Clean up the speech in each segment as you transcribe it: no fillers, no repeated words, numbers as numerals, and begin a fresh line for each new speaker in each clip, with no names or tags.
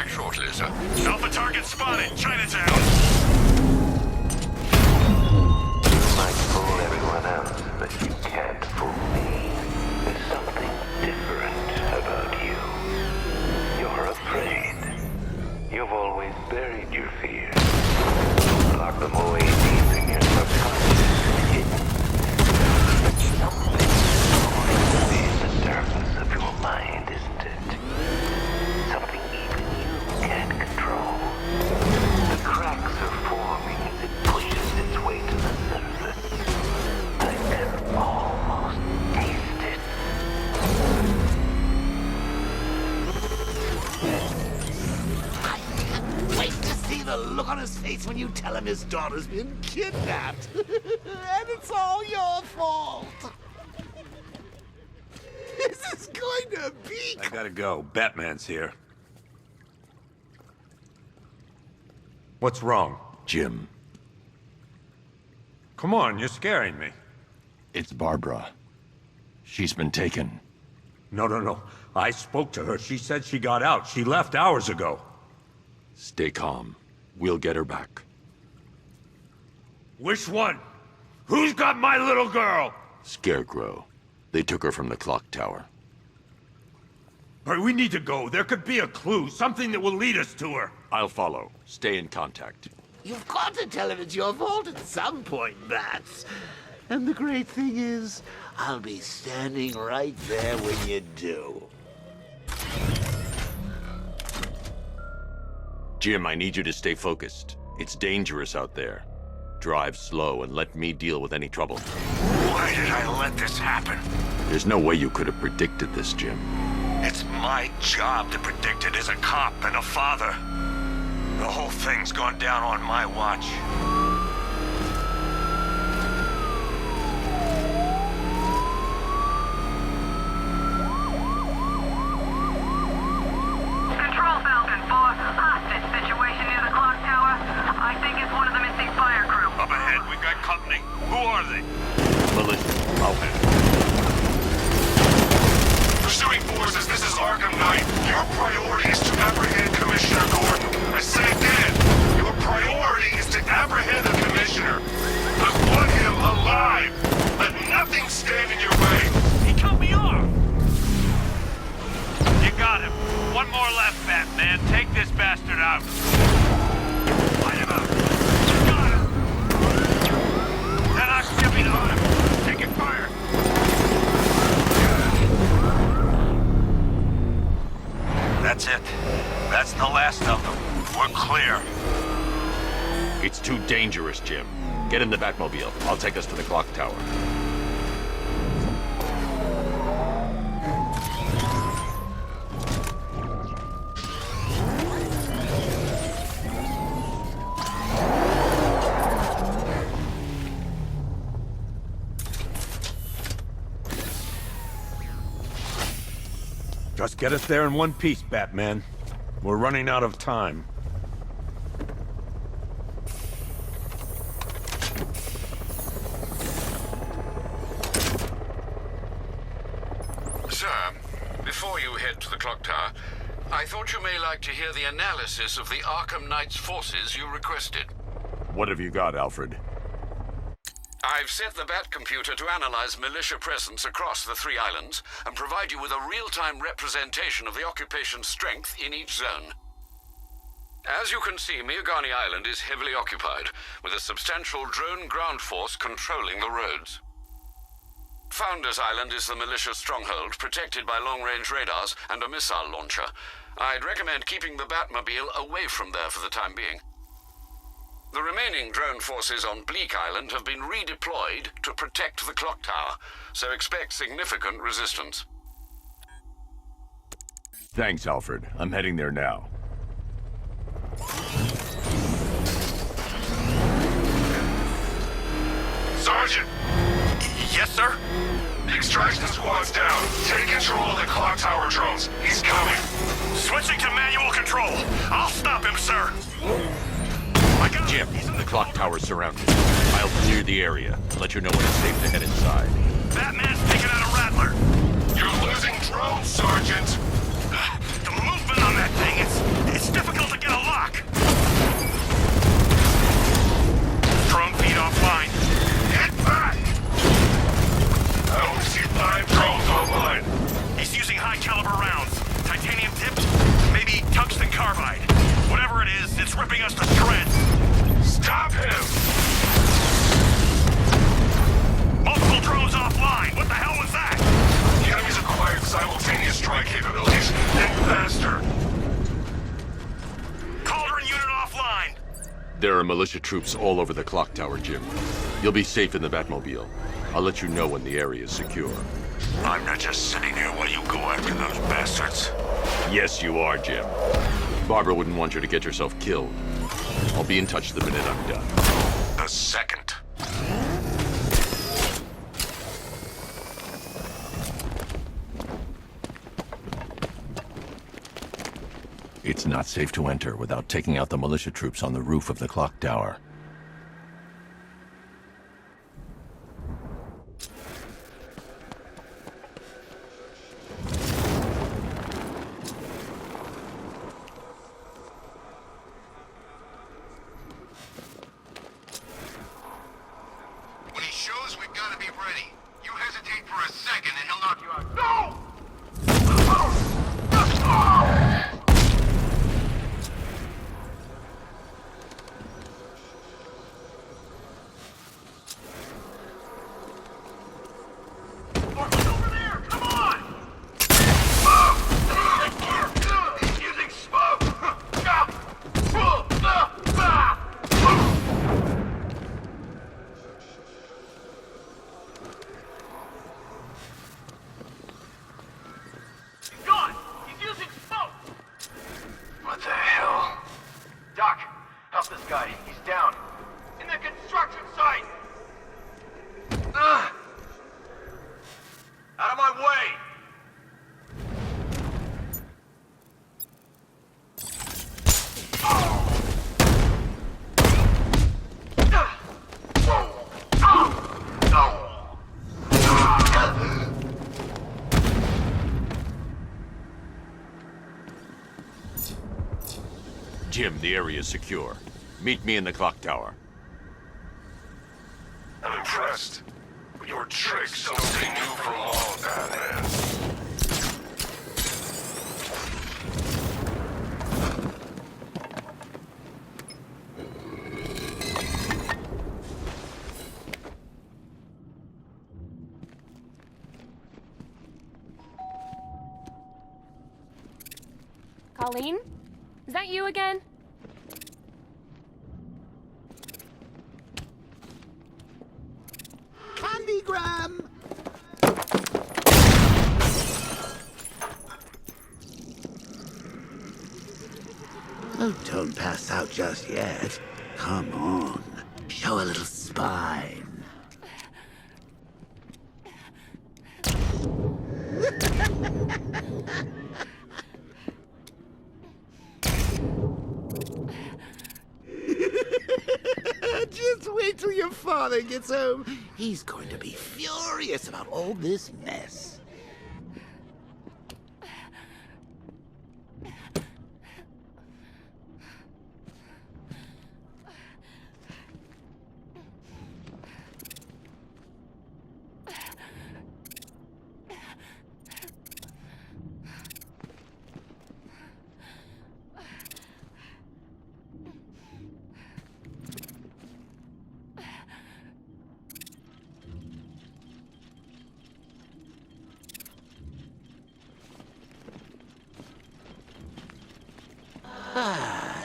back shortly, sir.
Alpha target spotted. Chinatown.
You might fool everyone else, but you can't fool me. There's something different about you. You're afraid. You've always buried your fears. Locked them away deep in your subconscious, hidden. But something's already in the darkness of your mind, isn't it? Something even you can't control. The cracks are forming as it pushes its way to the surface. I can almost taste it.
I can't wait to see the look on his face when you tell him his daughter's been kidnapped. And it's all your fault. This is going to be...
I gotta go. Batman's here. What's wrong?
Jim,
Come on, you're scaring me.
it's Barbara. She's been taken.
No. I spoke to her. She said she got out. She left hours ago.
Stay calm. We'll get her back.
Which one? Who's got my little girl?
Scarecrow. They took her from the clock tower.
All right, we need to go. There could be a clue, something that will lead us to her.
I'll follow. Stay in contact.
You've got to tell him it's your fault at some point, Bats. And the great thing is, I'll be standing right there when you do.
Jim, I need you to stay focused. It's dangerous out there. Drive slow and let me deal with any trouble.
Why did I let this happen?
There's no way you could have predicted this, Jim.
It's my job to predict it as a cop and a father. The whole thing's gone down on my watch.
Control Falcon 4, hostage situation near the clock tower. I think it's one of the missing fire crew.
Up ahead, we've got company. Who are they?
Militia, I'll handle.
Pursuing forces, this is ARKHAM Knight. Your priority is to apprehend Commissioner Gordon. I say again, your priority is to apprehend the Commissioner. I want him alive. Let nothing stand in your way.
He cut me off! You got him. One more left, Batman. Take this bastard out. Light him up. Got him. Then I'm skipping on him. Taking fire. That's it. That's the last of them. We're clear.
It's too dangerous, Jim. Get in the Batmobile. I'll take us to the clock tower.
Just get us there in one piece, Batman. We're running out of time.
Sir, before you head to the clock tower, I thought you may like to hear the analysis of the ARKHAM Knight's forces you requested.
What have you got, Alfred?
I've set the Bat computer to analyze militia presence across the 3 islands and provide you with a real-time representation of the occupation's strength in each zone. As you can see, Miagani Island is heavily occupied, with a substantial drone ground force controlling the roads. Founders Island is the militia stronghold, protected by long-range radars and a missile launcher. I'd recommend keeping the Batmobile away from there for the time being. The remaining drone forces on Bleak Island have been redeployed to protect the clock tower, so expect significant resistance.
Thanks, Alfred. I'm heading there now.
Sergeant,
Yes, sir?
the extraction squad's down. Take control of the clock tower drones. He's coming.
Switching to manual control. I'll stop him, sir. I got
Jim,
him.
the clock tower's surrounded. I'll clear the area and let you know when it's safe to head inside.
Batman's taking out a rattler.
You're losing drones, Sergeant.
The movement on that thing, it's ripping us to shreds!
Stop him!
Multiple drones offline! What the hell was that?
The enemy's acquired simultaneous strike capabilities. Think faster.
Cauldron unit offline!
There are militia troops all over the clock tower, Jim. You'll be safe in the Batmobile. I'll let you know when the area is secure.
I'm not just sitting here while you go after those bastards.
Yes, you are, Jim. Barbara wouldn't want you to get yourself killed. I'll be in touch the minute I'm done.
The second.
It's not safe to enter without taking out the militia troops on the roof of the clock tower.
When he shows, we've got to be ready. You hesitate for a second and he'll knock you out. No!
Over there! Come on!
He's using smoke!
He's gone! He's using smoke!
What the hell?
Doc, help this guy. He's down. In the construction site! Out of my way!
Jim, the area is secure. Meet me in the clock tower.
I'm impressed. But your tricks don't stay new for long, Batman.
Colleen? Is that you again?
Candygram! Oh, don't pass out just yet. Come on. Show a little spine. Just wait till your father gets home. He's going to be furious about all this mess.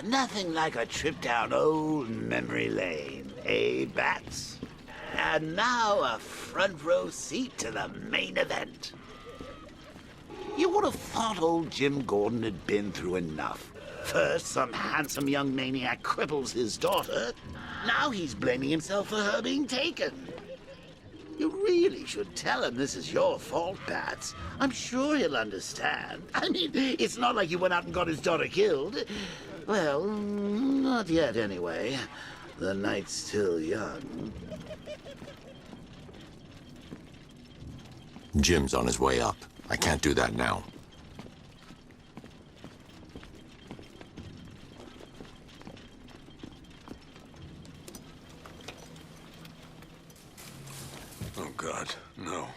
Nothing like a trip down old memory lane, eh, Bats? And now a front row seat to the main event. You would have thought old Jim Gordon had been through enough. First, some handsome young maniac cripples his daughter. Now he's blaming himself for her being taken. You really should tell him this is your fault, Bats. I'm sure he'll understand. I mean, it's not like you went out and got his daughter killed. Well, not yet anyway. The night's still young.
Jim's on his way up. I can't do that now.
Oh, God, no.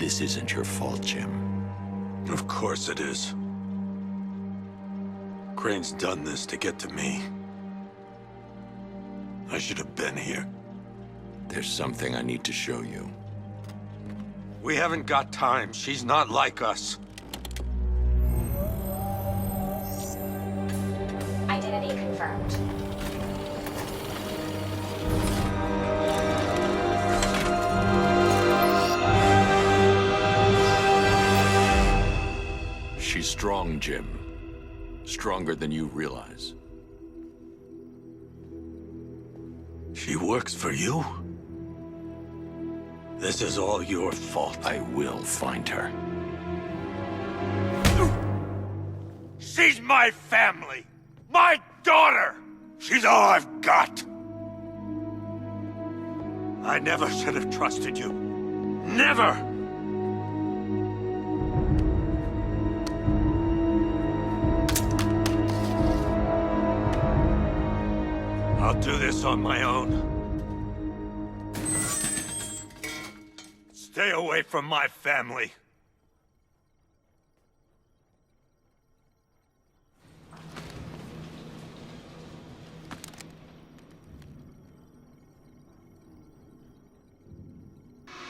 This isn't your fault, Jim.
Of course it is. Crane's done this to get to me. I should have been here.
There's something I need to show you.
We haven't got time. She's not like us.
Identity confirmed.
She's strong, Jim. Stronger than you realize.
She works for you? This is all your fault.
I will find her.
She's my family! My daughter! She's all I've got! I never should have trusted you. Never! I'll do this on my own. Stay away from my family.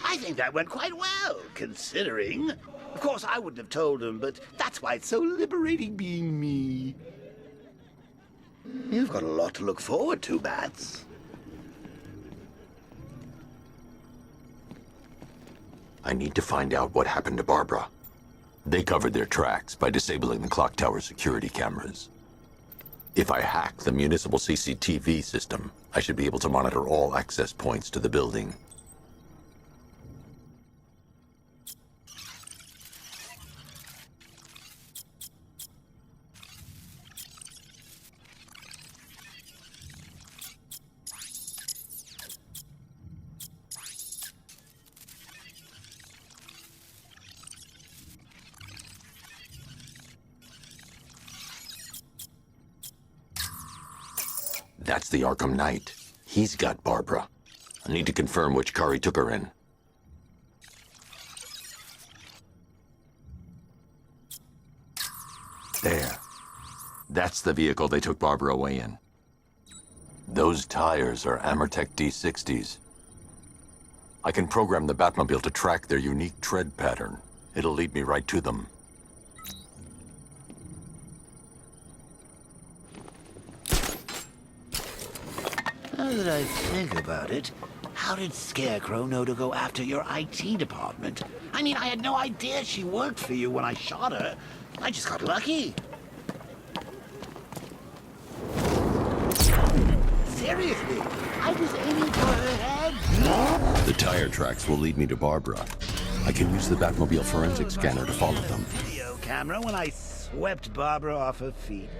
I think that went quite well, considering. Of course, I wouldn't have told him, but that's why it's so liberating being me. You've got a lot to look forward to, Bats.
I need to find out what happened to Barbara. They covered their tracks by disabling the clock tower security cameras. If I hack the municipal CCTV system, I should be able to monitor all access points to the building. That's the Arkham Knight. He's got Barbara. I need to confirm which car he took her in. There. That's the vehicle they took Barbara away in. Those tires are Amertech D60s. I can program the Batmobile to track their unique tread pattern. It'll lead me right to them.
Now that I think about it, how did Scarecrow know to go after your IT department? I mean, I had no idea she worked for you when I shot her. I just got lucky. Seriously, I was aiming for her head.
The tire tracks will lead me to Barbara. I can use the Batmobile forensic scanner to follow them.
Video camera when I swept Barbara off her feet.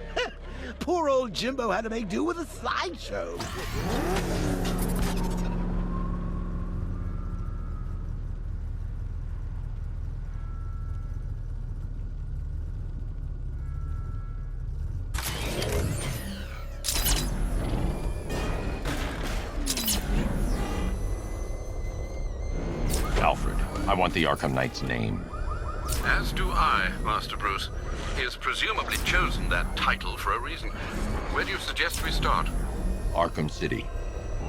Poor old Jimbo had to make do with a slideshow.
Alfred, I want the Arkham Knight's name.
As do I, Master Bruce. He has presumably chosen that title for a reason. Where do you suggest we start?
Arkham City.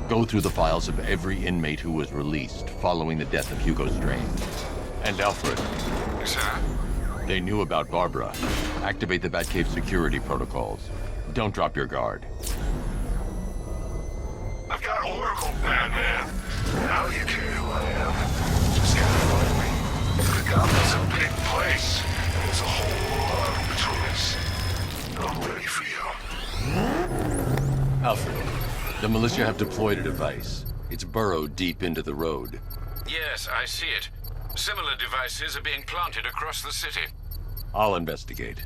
Go through the files of every inmate who was released following the death of Hugo Strange. And Alfred.
Sir?
They knew about Barbara. Activate the Batcave security protocols. Don't drop your guard.
I've got Oracle, Batman. Now you care who I am. Just gotta find me. The Gotham's a big place, and there's a whole lot between us. I'm ready for you.
Alfred, the militia have deployed a device. It's burrowed deep into the road.
Yes, I see it. Similar devices are being planted across the city.
I'll investigate.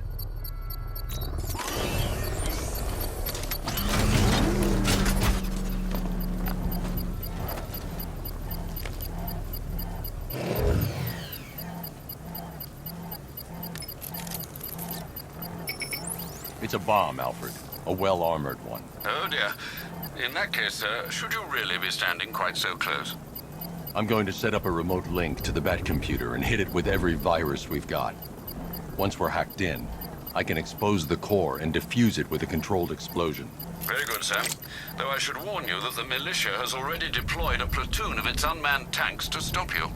It's a bomb, Alfred. A well-armored one.
Oh dear. In that case, sir, should you really be standing quite so close?
I'm going to set up a remote link to the Bat computer and hit it with every virus we've got. Once we're hacked in, I can expose the core and defuse it with a controlled explosion.
Very good, Sam. Though I should warn you that the militia has already deployed a platoon of its unmanned tanks to stop you.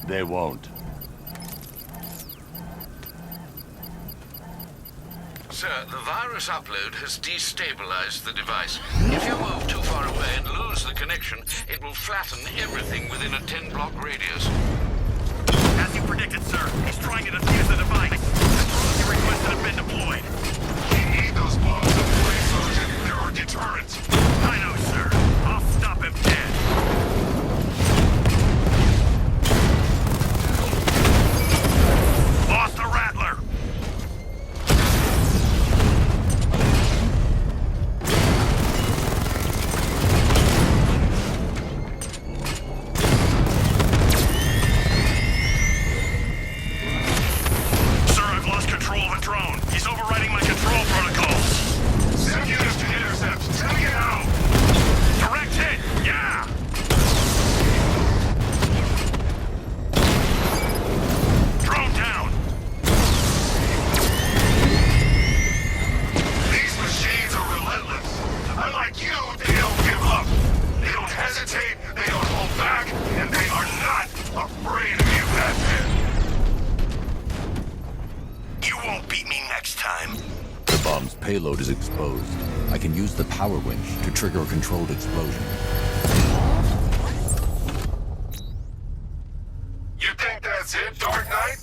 They won't.
Sir, the virus upload has destabilized the device. If you move too far away and lose the connection, it will flatten everything within a 10-block radius.
As you predicted, sir, he's trying to defuse the device. The request has been deployed.
We need those bombs in place, Sergeant. They're our deterrent.
I know, sir. I'll stop him dead. Lost the Rattler. Sir, I've lost control of a drone. He's overriding my control protocols.
Send units to intercept. Take it out.
Direct hit! Yeah! Drone down!
These machines are relentless. Unlike you, they don't give up. They don't hesitate, they don't hold back, and they are not afraid of you, Batman.
You won't beat me next time.
The bomb's payload is exposed. I can use the power winch to trigger a controlled explosion.
You think that's it, Dark Knight?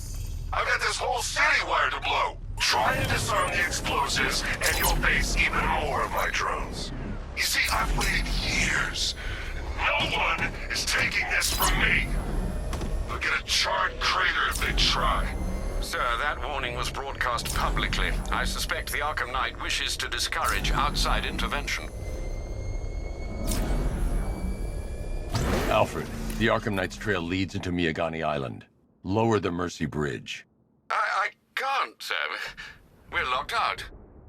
I've got this whole city wired to blow. Try to disarm the explosives, and you'll face even more of my drones. You see, I've waited years. No one is taking this from me. They'll get a charred crater if they try.
Sir, that warning was broadcast publicly. I suspect the Arkham Knight wishes to discourage outside intervention.
Alfred, the Arkham Knight's trail leads into Miagani Island. Lower the Mercy Bridge.
I can't, sir. We're locked out.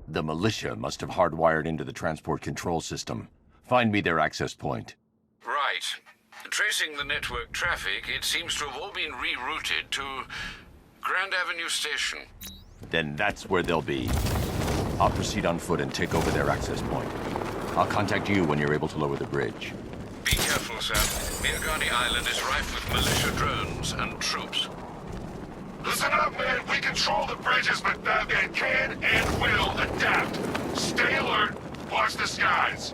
The militia must have hardwired into the transport control system. Find me their access point.
Right. Tracing the network traffic, it seems to have all been rerouted to Grand Avenue Station.
Then that's where they'll be. I'll proceed on foot and take over their access point. I'll contact you when you're able to lower the bridge.
Be careful, sir. Miagani Island is rife with militia drones and troops.
Listen up, man. We control the bridges, but Batman can and will adapt. Stay alert. Watch the skies.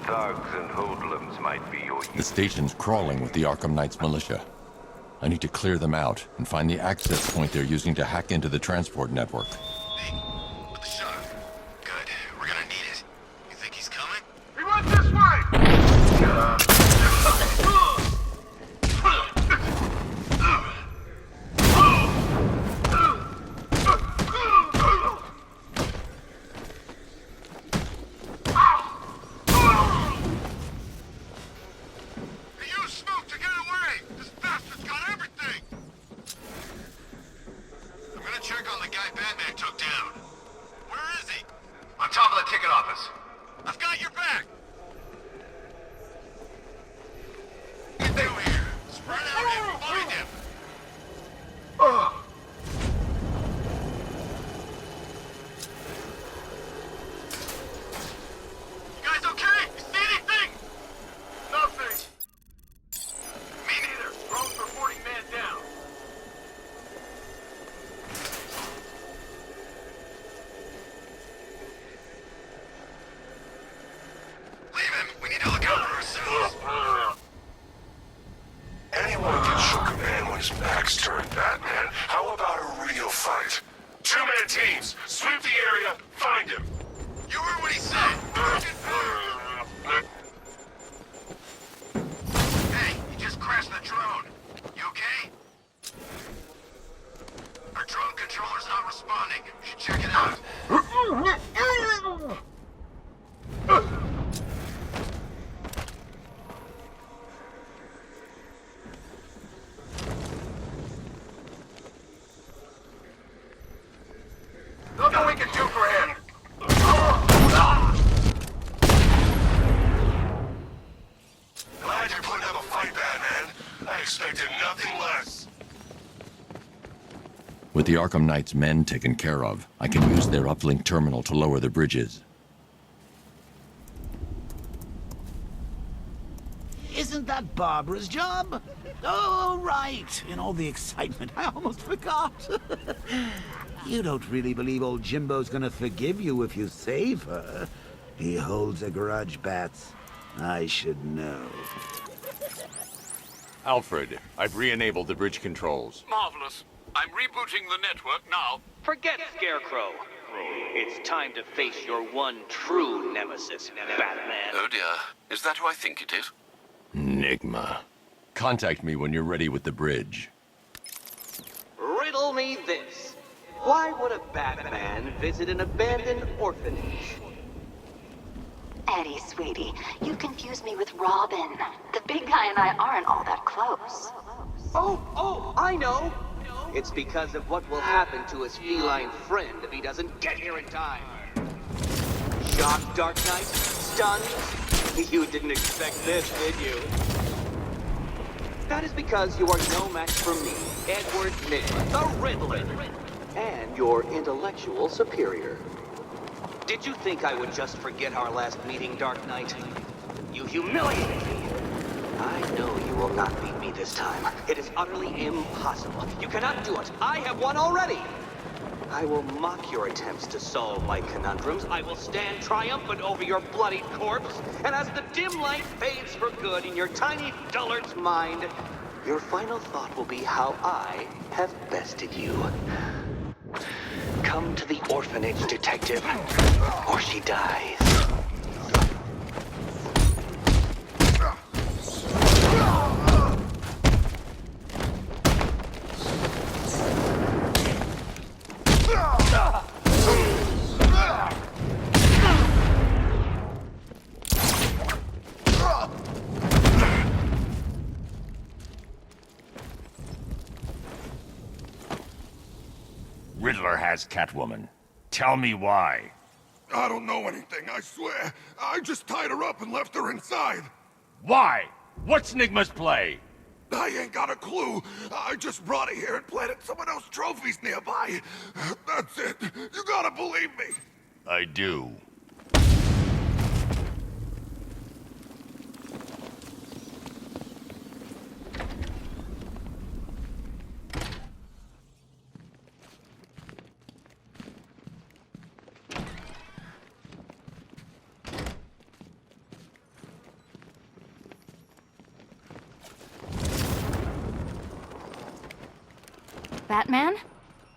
Thugs and hoodlums might be your
The station's crawling with the Arkham Knight's militia. I need to clear them out and find the access point they're using to hack into the transport network.
Hey, with the shot. Good. We're gonna need it. You think he's coming?
He runs this way!
Hey, you smoke to get away! This bastard's got everything! I'm gonna check on the guy Batman took down. Where is he?
On top of the ticket office.
I've got your back! Get through here! Spread out and find him! You guys okay? You see anything?
Nothing.
Me neither. Drone's reporting man down. Leave him. We need to look out for ourselves.
Anyone can show command when his back's turned, Batman. How about a real fight? Two-man teams. Sweep the area. Find him.
You heard what he said. Hey, he just crashed the drone. You okay? Our drone controller's not responding. You should check it out.
expected nothing less.
With the Arkham Knight's men taken care of, I can use their uplink terminal to lower the bridges.
Isn't that Barbara's job? Oh, right. In all the excitement, I almost forgot. You don't really believe old Jimbo's gonna forgive you if you save her. He holds a grudge, Bats. I should know.
Alfred, I've re-enabled the bridge controls.
Marvelous. I'm rebooting the network now.
Forget Scarecrow. It's time to face your one true nemesis, Batman.
Oh dear. Is that who I think it is?
Enigma.
Contact me when you're ready with the bridge.
Riddle me this. Why would a Batman visit an abandoned orphanage?
Eddie, sweetie, you confused me with Robin. The big guy and I aren't all that close.
Oh, I know. It's because of what will happen to his feline friend if he doesn't get here in time. Shocked, Dark Knight? Stunned? You didn't expect this, did you? That is because you are no match for me, Edward Nygma, the Riddler, and your intellectual superior. Did you think I would just forget our last meeting, Dark Knight? You humiliated me. I know you will not beat me this time. It is utterly impossible. You cannot do it. I have won already. I will mock your attempts to solve my conundrums. I will stand triumphant over your bloodied corpse. And as the dim light fades for good in your tiny dullard's mind, your final thought will be how I have bested you. Come to the orphanage, detective, or she dies.
Riddler has Catwoman. Tell me why.
I don't know anything, I swear. I just tied her up and left her inside.
Why? What's Nygma's play?
I ain't got a clue. I just brought her here and planted someone else's trophies nearby. That's it. You gotta believe me.
I do.
Batman?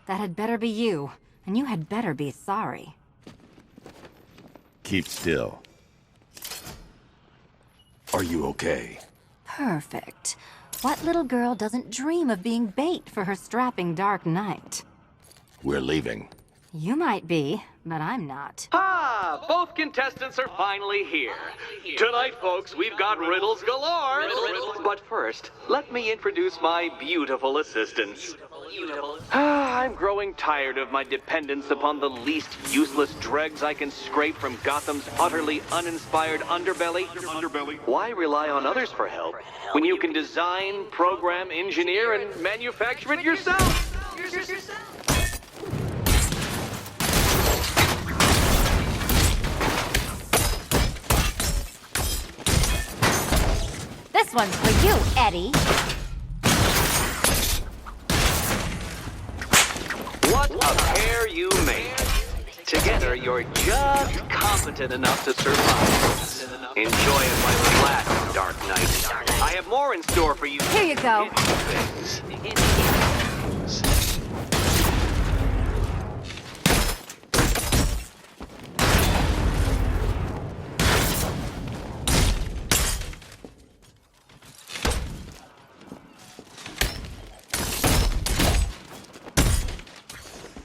That had better be you, and you had better be sorry.
Keep still. Are you okay?
Perfect. What little girl doesn't dream of being bait for her strapping Dark Knight?
We're leaving.
You might be, but I'm not.
Ah, both contestants are finally here. Tonight, folks, we've got riddles galore. But first, let me introduce my beautiful assistants. I'm growing tired of my dependence upon the least useless dregs I can scrape from Gotham's utterly uninspired underbelly. Why rely on others for help when you can design, program, engineer, and manufacture it yourself?
This one's for you, Eddie.
What a pair you make. Together, you're just competent enough to survive. Enjoy it while it lasts, Dark Knight. I have more in store for you.
Here you go.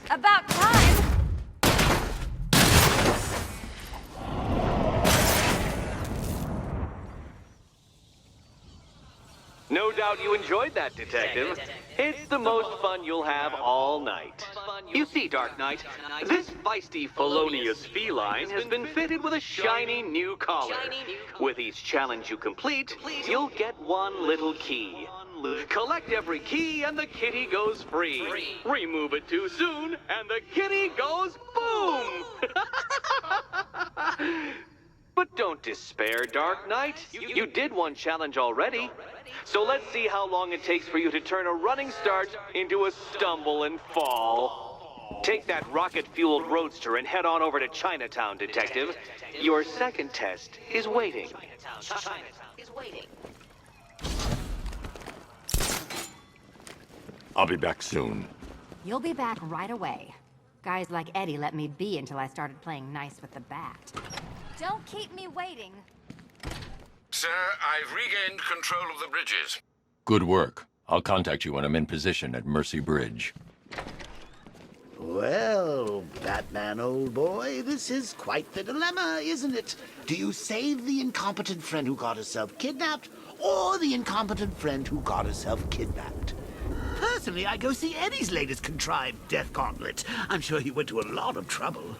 About time!
No doubt you enjoyed that, Detective. It's the most fun you'll have all night. You see, Dark Knight, this feisty, felonious feline has been fitted with a shiny new collar. With each challenge you complete, you'll get one little key. Collect every key and the kitty goes free. Remove it too soon and the kitty goes boom! But don't despair, Dark Knight. You did one challenge already. So let's see how long it takes for you to turn a running start into a stumble and fall. Take that rocket-fueled roadster and head on over to Chinatown, Detective. Your second test is waiting. Chinatown is waiting.
I'll be back soon.
You'll be back right away. Guys like Eddie let me be until I started playing nice with the bat. Don't keep me waiting.
Sir, I've regained control of the bridges.
Good work. I'll contact you when I'm in position at Mercy Bridge.
Well, Batman, old boy, this is quite the dilemma, isn't it? Do you save the incompetent friend who got herself kidnapped, or the incompetent friend who got herself kidnapped? Personally, I go see Eddie's latest contrived death gauntlet. I'm sure he went to a lot of trouble.